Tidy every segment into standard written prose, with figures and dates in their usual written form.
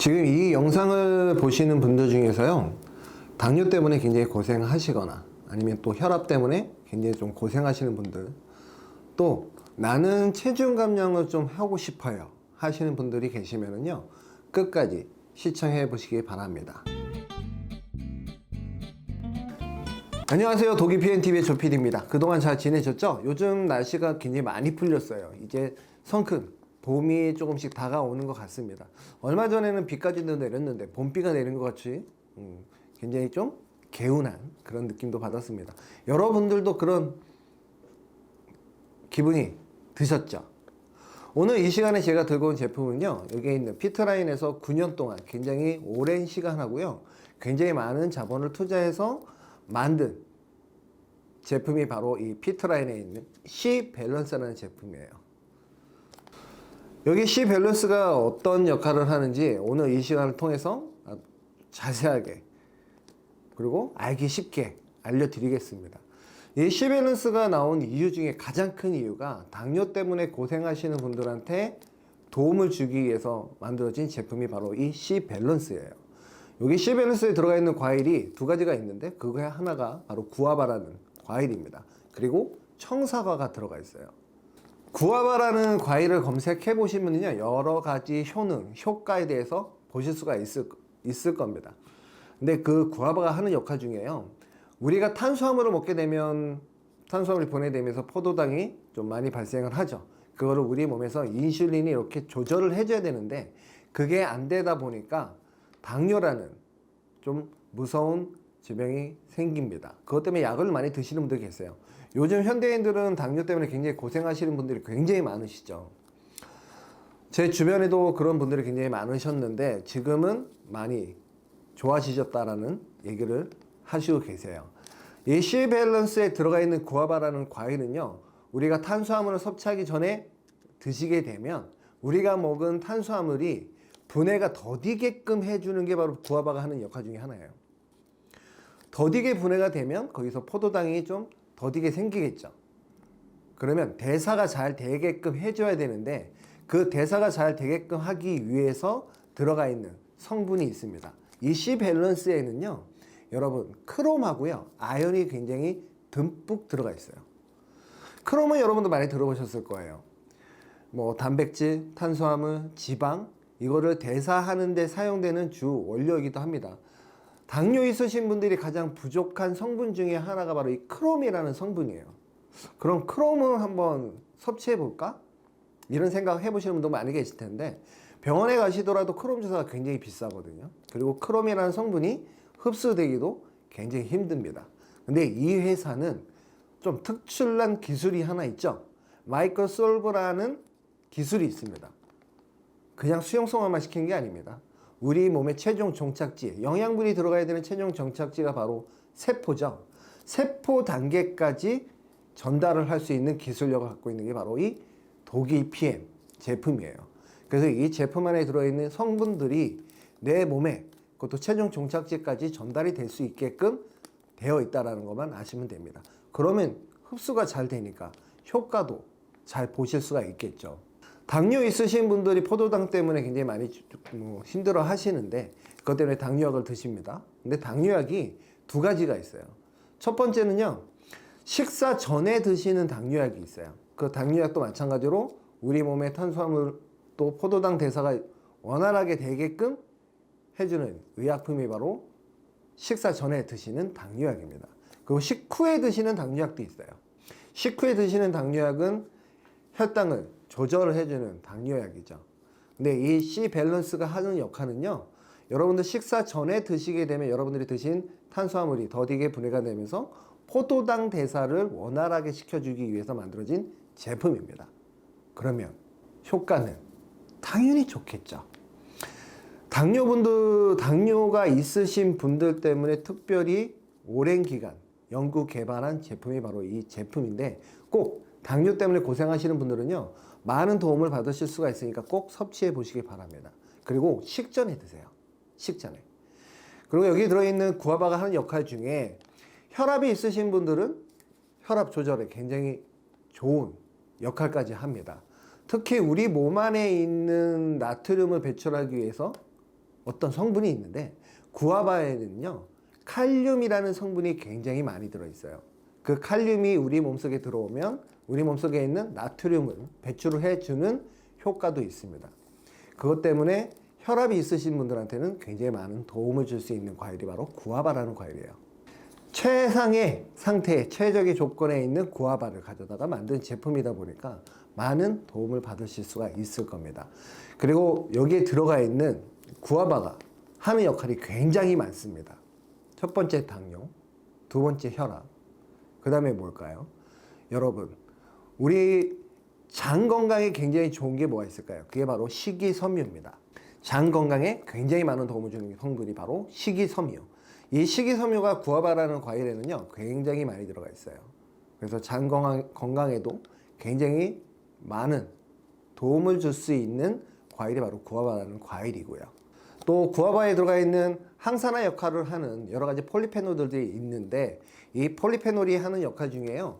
지금 이 영상을 보시는 분들 중에서요, 당뇨 때문에 굉장히 고생하시거나 아니면 또 혈압 때문에 굉장히 좀 고생하시는 분들, 또 나는 체중 감량을 좀 하고 싶어요 하시는 분들이 계시면은요, 끝까지 시청해 보시기 바랍니다. 안녕하세요, 독일 PNTV의 조PD입니다. 그동안 잘 지내셨죠? 요즘 날씨가 굉장히 많이 풀렸어요. 이제 성큼 봄이 조금씩 다가오는 것 같습니다. 얼마 전에는 비까지도 내렸는데 봄비가 내린 것 같이 굉장히 좀 개운한 그런 느낌도 받았습니다. 여러분들도 그런 기분이 드셨죠? 오늘 이 시간에 제가 들고 온 제품은요, 여기에 있는 피트라인에서 9년 동안 굉장히 오랜 시간 하고요, 굉장히 많은 자본을 투자해서 만든 제품이 바로 이 피트라인에 있는 C밸런스라는 제품이에요. 여기 C밸런스가 어떤 역할을 하는지 오늘 이 시간을 통해서 자세하게 그리고 알기 쉽게 알려드리겠습니다. 이 C밸런스가 나온 이유 중에 가장 큰 이유가 당뇨 때문에 고생하시는 분들한테 도움을 주기 위해서 만들어진 제품이 바로 이 C밸런스예요. 여기 C밸런스에 들어가 있는 과일이 두 가지가 있는데, 그거에 하나가 바로 구아바라는 과일입니다. 그리고 청사과가 들어가 있어요. 구아바라는 과일을 검색해 보시면요, 여러 가지 효능, 효과에 대해서 보실 수가 있을 겁니다. 근데 그 구아바가 하는 역할 중에요, 우리가 탄수화물을 먹게 되면 탄수화물이 분해되면서 포도당이 좀 많이 발생을 하죠. 그거를 우리 몸에서 인슐린이 이렇게 조절을 해줘야 되는데, 그게 안 되다 보니까 당뇨라는 좀 무서운 질병이 생깁니다. 그것 때문에 약을 많이 드시는 분들이 계세요. 요즘 현대인들은 당뇨 때문에 굉장히 고생하시는 분들이 굉장히 많으시죠. 제 주변에도 그런 분들이 굉장히 많으셨는데 지금은 많이 좋아지셨다라는 얘기를 하시고 계세요. 이 C밸런스에 들어가 있는 구아바라는 과일은요, 우리가 탄수화물을 섭취하기 전에 드시게 되면 우리가 먹은 탄수화물이 분해가 더디게끔 해주는 게 바로 구아바가 하는 역할 중에 하나예요. 더디게 분해가 되면 거기서 포도당이 좀 더디게 생기겠죠. 그러면 대사가 잘 되게끔 해줘야 되는데, 그 대사가 잘 되게끔 하기 위해서 들어가 있는 성분이 있습니다. 이 C밸런스에는요, 여러분, 크롬하고요, 아연이 굉장히 듬뿍 들어가 있어요. 크롬은 여러분도 많이 들어보셨을 거예요. 뭐 단백질, 탄수화물, 지방, 이거를 대사하는 데 사용되는 주 원료이기도 합니다. 당뇨 있으신 분들이 가장 부족한 성분 중에 하나가 바로 이 크롬이라는 성분이에요. 그럼 크롬을 한번 섭취해 볼까? 이런 생각 해보시는 분도 많이 계실 텐데, 병원에 가시더라도 크롬 주사가 굉장히 비싸거든요. 그리고 크롬이라는 성분이 흡수되기도 굉장히 힘듭니다. 근데 이 회사는 좀 특출난 기술이 하나 있죠. 마이크로솔브라는 기술이 있습니다. 그냥 수용성화만 시킨 게 아닙니다. 우리 몸의 최종 종착지, 영양분이 들어가야 되는 최종 종착지가 바로 세포죠. 세포 단계까지 전달을 할 수 있는 기술력을 갖고 있는 게 바로 이 독일 PM 제품이에요. 그래서 이 제품 안에 들어있는 성분들이 내 몸에, 그것도 최종 종착지까지 전달이 될 수 있게끔 되어 있다는 것만 아시면 됩니다. 그러면 흡수가 잘 되니까 효과도 잘 보실 수가 있겠죠. 당뇨 있으신 분들이 포도당 때문에 굉장히 많이 힘들어 하시는데, 그것 때문에 당뇨약을 드십니다. 근데 당뇨약이 두 가지가 있어요. 첫 번째는요, 식사 전에 드시는 당뇨약이 있어요. 그 당뇨약도 마찬가지로 우리 몸의 탄수화물 또 포도당 대사가 원활하게 되게끔 해주는 의약품이 바로 식사 전에 드시는 당뇨약입니다. 그리고 식후에 드시는 당뇨약도 있어요. 식후에 드시는 당뇨약은 혈당을 조절을 해주는 당뇨약이죠. 근데 이 C밸런스가 하는 역할은요, 여러분들 식사 전에 드시게 되면 여러분들이 드신 탄수화물이 더디게 분해가 되면서 포도당 대사를 원활하게 시켜주기 위해서 만들어진 제품입니다. 그러면 효과는 당연히 좋겠죠. 당뇨가 있으신 분들 때문에 특별히 오랜 기간 연구 개발한 제품이 바로 이 제품인데, 꼭 당뇨 때문에 고생하시는 분들은요, 많은 도움을 받으실 수가 있으니까 꼭 섭취해 보시기 바랍니다. 그리고 식전에 드세요. 식전에. 그리고 여기 들어있는 구아바가 하는 역할 중에 혈압이 있으신 분들은 혈압 조절에 굉장히 좋은 역할까지 합니다. 특히 우리 몸 안에 있는 나트륨을 배출하기 위해서 어떤 성분이 있는데 구아바에는요 칼륨이라는 성분이 굉장히 많이 들어있어요. 그 칼륨이 우리 몸속에 들어오면 우리 몸속에 있는 나트륨을 배출을 해주는 효과도 있습니다. 그것 때문에 혈압이 있으신 분들한테는 굉장히 많은 도움을 줄 수 있는 과일이 바로 구아바라는 과일이에요. 최상의 상태, 최적의 조건에 있는 구아바를 가져다가 만든 제품이다 보니까 많은 도움을 받으실 수가 있을 겁니다. 그리고 여기에 들어가 있는 구아바가 하는 역할이 굉장히 많습니다. 첫 번째 당뇨, 두 번째 혈압, 그 다음에 뭘까요? 여러분, 우리 장 건강에 굉장히 좋은 게 뭐가 있을까요? 그게 바로 식이섬유입니다. 장 건강에 굉장히 많은 도움을 주는 성분이 바로 식이섬유. 이 식이섬유가 구아바라는 과일에는요 굉장히 많이 들어가 있어요. 그래서 장 건강에도 굉장히 많은 도움을 줄 수 있는 과일이 바로 구아바라는 과일이고요. 또 구아바에 들어가 있는 항산화 역할을 하는 여러 가지 폴리페놀들이 있는데 이 폴리페놀이 하는 역할 중에요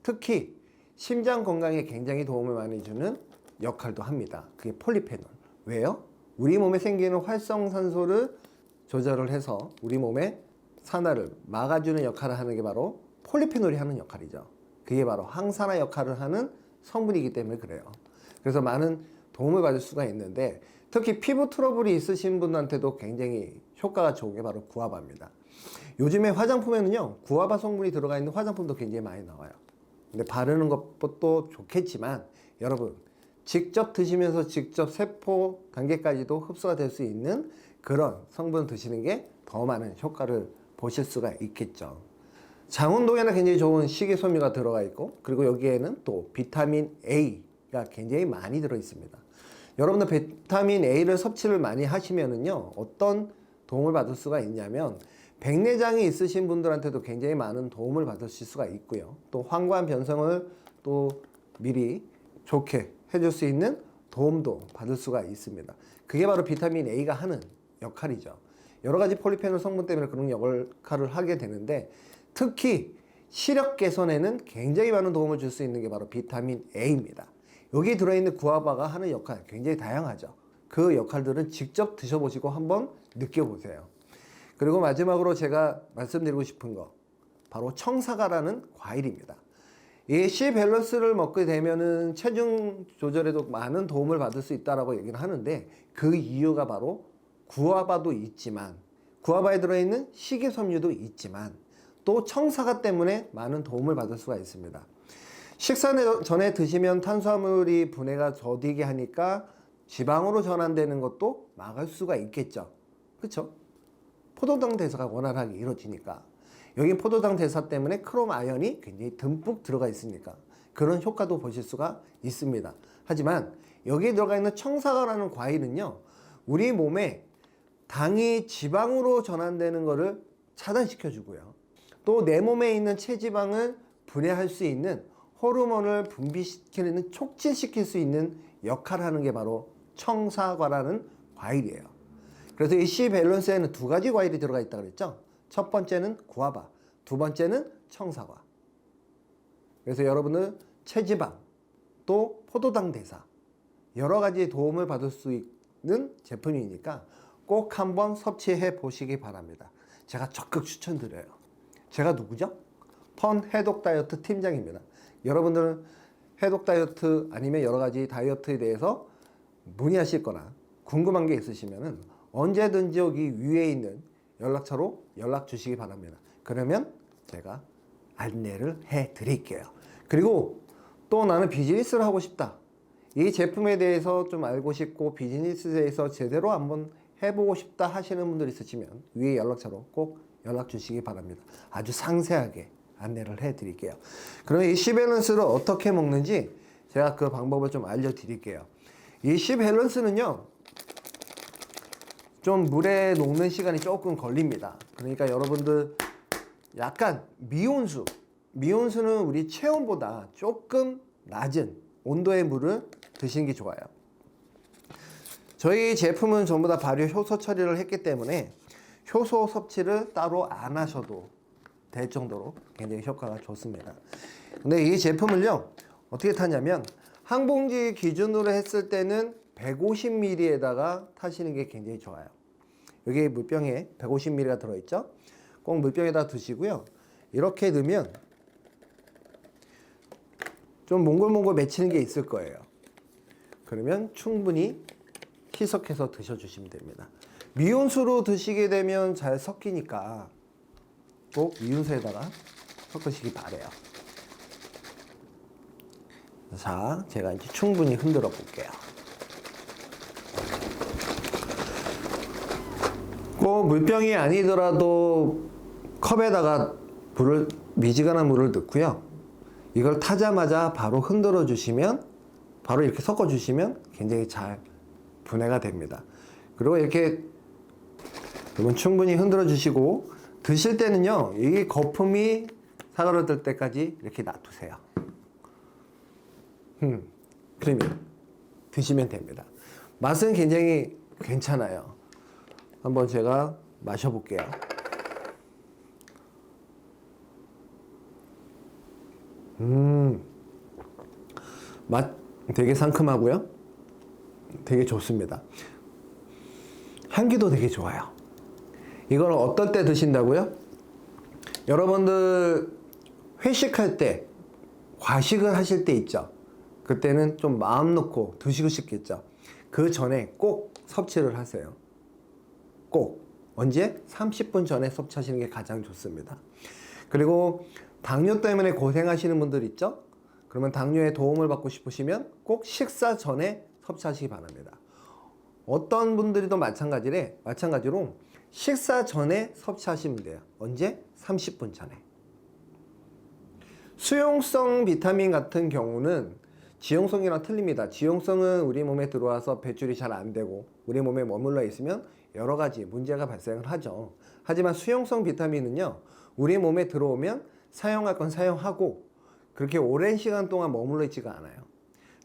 특히 심장 건강에 굉장히 도움을 많이 주는 역할도 합니다. 그게 폴리페놀. 왜요? 우리 몸에 생기는 활성산소를 조절을 해서 우리 몸의 산화를 막아주는 역할을 하는 게 바로 폴리페놀이 하는 역할이죠. 그게 바로 항산화 역할을 하는 성분이기 때문에 그래요. 그래서 많은 도움을 받을 수가 있는데 특히 피부 트러블이 있으신 분한테도 굉장히 효과가 좋은 게 바로 구아바입니다. 요즘에 화장품에는요 구아바 성분이 들어가 있는 화장품도 굉장히 많이 나와요. 근데 바르는 것도 좋겠지만 여러분 직접 드시면서 직접 세포 단계까지도 흡수가 될 수 있는 그런 성분을 드시는 게 더 많은 효과를 보실 수가 있겠죠. 장 운동에는 굉장히 좋은 식이섬유가 들어가 있고 그리고 여기에는 또 비타민 A가 굉장히 많이 들어 있습니다. 여러분들 비타민 A를 섭취를 많이 하시면은요 어떤 도움을 받을 수가 있냐면 백내장이 있으신 분들한테도 굉장히 많은 도움을 받으실 수가 있고요. 또 황관 변성을 또 미리 좋게 해줄 수 있는 도움도 받을 수가 있습니다. 그게 바로 비타민 A가 하는 역할이죠. 여러 가지 폴리페놀 성분 때문에 그런 역할을 하게 되는데 특히 시력 개선에는 굉장히 많은 도움을 줄 수 있는 게 바로 비타민 A입니다. 여기 들어있는 구아바가 하는 역할 굉장히 다양하죠. 그 역할들은 직접 드셔보시고 한번 느껴보세요. 그리고 마지막으로 제가 말씀드리고 싶은 거 바로 청사과라는 과일입니다. 이 C 밸런스를 먹게 되면은 체중 조절에도 많은 도움을 받을 수 있다라고 얘기를 하는데 그 이유가 바로 구아바도 있지만 구아바에 들어있는 식이섬유도 있지만 또 청사과 때문에 많은 도움을 받을 수가 있습니다. 식사 전에 드시면 탄수화물이 분해가 더디게 하니까 지방으로 전환되는 것도 막을 수가 있겠죠. 그렇죠? 포도당 대사가 원활하게 이루어지니까 여기 포도당 대사 때문에 크롬 아연이 굉장히 듬뿍 들어가 있으니까 그런 효과도 보실 수가 있습니다. 하지만 여기에 들어가 있는 청사과라는 과일은요 우리 몸에 당이 지방으로 전환되는 것을 차단시켜 주고요 또 내 몸에 있는 체지방을 분해할 수 있는 호르몬을 분비시키는 촉진시킬 수 있는 역할을 하는 게 바로 청사과라는 과일이에요. 그래서 이 C 밸런스에는 두 가지 과일이 들어가 있다고 그랬죠. 첫 번째는 구아바, 두 번째는 청사과. 그래서 여러분은 체지방, 또 포도당 대사 여러 가지 도움을 받을 수 있는 제품이니까 꼭 한번 섭취해 보시기 바랍니다. 제가 적극 추천드려요. 제가 누구죠? 펀 해독 다이어트 팀장입니다. 여러분들은 해독 다이어트 아니면 여러 가지 다이어트에 대해서 문의하실 거나 궁금한 게 있으시면은 언제든지 여기 위에 있는 연락처로 연락 주시기 바랍니다. 그러면 제가 안내를 해 드릴게요. 그리고 또 나는 비즈니스를 하고 싶다. 이 제품에 대해서 좀 알고 싶고 비즈니스에서 제대로 한번 해보고 싶다 하시는 분들 있으시면 위에 연락처로 꼭 연락 주시기 바랍니다. 아주 상세하게 안내를 해 드릴게요. 그러면 이 C밸런스를 어떻게 먹는지 제가 그 방법을 좀 알려 드릴게요. 이 C밸런스는요 좀 물에 녹는 시간이 조금 걸립니다. 그러니까 여러분들 약간 미온수는 우리 체온보다 조금 낮은 온도의 물을 드시는 게 좋아요. 저희 제품은 전부 다 발효 효소 처리를 했기 때문에 효소 섭취를 따로 안 하셔도 될 정도로 굉장히 효과가 좋습니다. 근데 이 제품을요 어떻게 타냐면 한 봉지 기준으로 했을 때는 150ml에다가 타시는 게 굉장히 좋아요. 여기 물병에 150ml가 들어있죠. 꼭 물병에다 두시고요. 이렇게 넣으면 좀 몽글몽글 맺히는 게 있을 거예요. 그러면 충분히 희석해서 드셔주시면 됩니다. 미온수로 드시게 되면 잘 섞이니까 꼭 미온수에다가 섞으시기 바래요. 자, 제가 이제 충분히 흔들어 볼게요. 꼭 물병이 아니더라도 컵에다가 미지근한 물을 넣고요. 이걸 타자마자 바로 흔들어 주시면, 바로 이렇게 섞어 주시면 굉장히 잘 분해가 됩니다. 그리고 이렇게 그러면 충분히 흔들어 주시고, 드실 때는요, 이 거품이 사그러들 때까지 이렇게 놔두세요. 그러면 드시면 됩니다. 맛은 굉장히 괜찮아요. 한번 제가 마셔볼게요. 맛 되게 상큼하고요. 되게 좋습니다. 향기도 되게 좋아요. 이걸 어떨 때 드신다고요? 여러분들 회식할 때, 과식을 하실 때 있죠. 그때는 좀 마음 놓고 드시고 싶겠죠. 그 전에 꼭 섭취를 하세요. 꼭. 언제? 30분 전에 섭취하시는 게 가장 좋습니다. 그리고 당뇨 때문에 고생하시는 분들 있죠? 그러면 당뇨에 도움을 받고 싶으시면 꼭 식사 전에 섭취하시기 바랍니다. 어떤 분들이도 마찬가지로 식사 전에 섭취하시면 돼요. 언제? 30분 전에. 수용성 비타민 같은 경우는 지용성이랑 틀립니다. 지용성은 우리 몸에 들어와서 배출이 잘 안 되고 우리 몸에 머물러 있으면 여러 가지 문제가 발생을 하죠. 하지만 수용성 비타민은요, 우리 몸에 들어오면 사용할 건 사용하고 그렇게 오랜 시간 동안 머물러 있지가 않아요.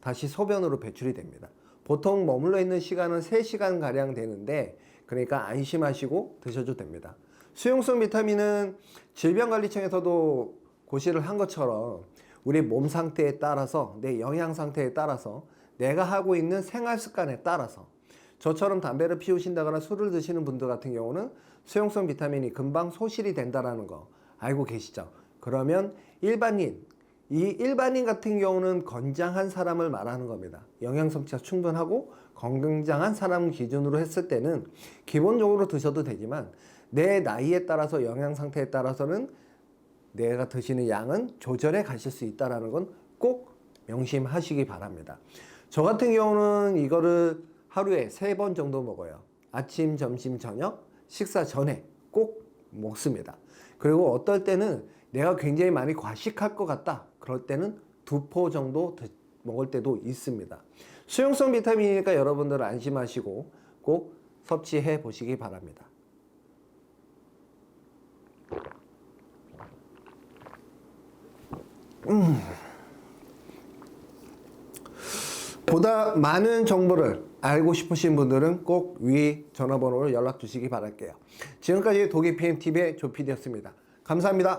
다시 소변으로 배출이 됩니다. 보통 머물러 있는 시간은 3시간 가량 되는데, 그러니까 안심하시고 드셔도 됩니다. 수용성 비타민은 질병관리청에서도 고시를 한 것처럼 우리 몸 상태에 따라서, 내 영양 상태에 따라서, 내가 하고 있는 생활 습관에 따라서, 저처럼 담배를 피우신다거나 술을 드시는 분들 같은 경우는 수용성 비타민이 금방 소실이 된다는 거 알고 계시죠? 그러면 이 일반인 같은 경우는 건장한 사람을 말하는 겁니다. 영양 섭취가 충분하고 건강한 사람 기준으로 했을 때는 기본적으로 드셔도 되지만, 내 나이에 따라서 영양 상태에 따라서는 내가 드시는 양은 조절해 가실 수 있다는 건 꼭 명심하시기 바랍니다. 저 같은 경우는 이거를 하루에 3번 정도 먹어요. 아침, 점심, 저녁, 식사 전에 꼭 먹습니다. 그리고 어떨 때는 내가 굉장히 많이 과식할 것 같다, 그럴 때는 2포 정도 먹을 때도 있습니다. 수용성 비타민이니까 여러분들 안심하시고 꼭 섭취해 보시기 바랍니다. 보다 많은 정보를 알고 싶으신 분들은 꼭 위 전화번호로 연락 주시기 바랄게요. 지금까지 독일 PMTV의 조PD였습니다. 감사합니다.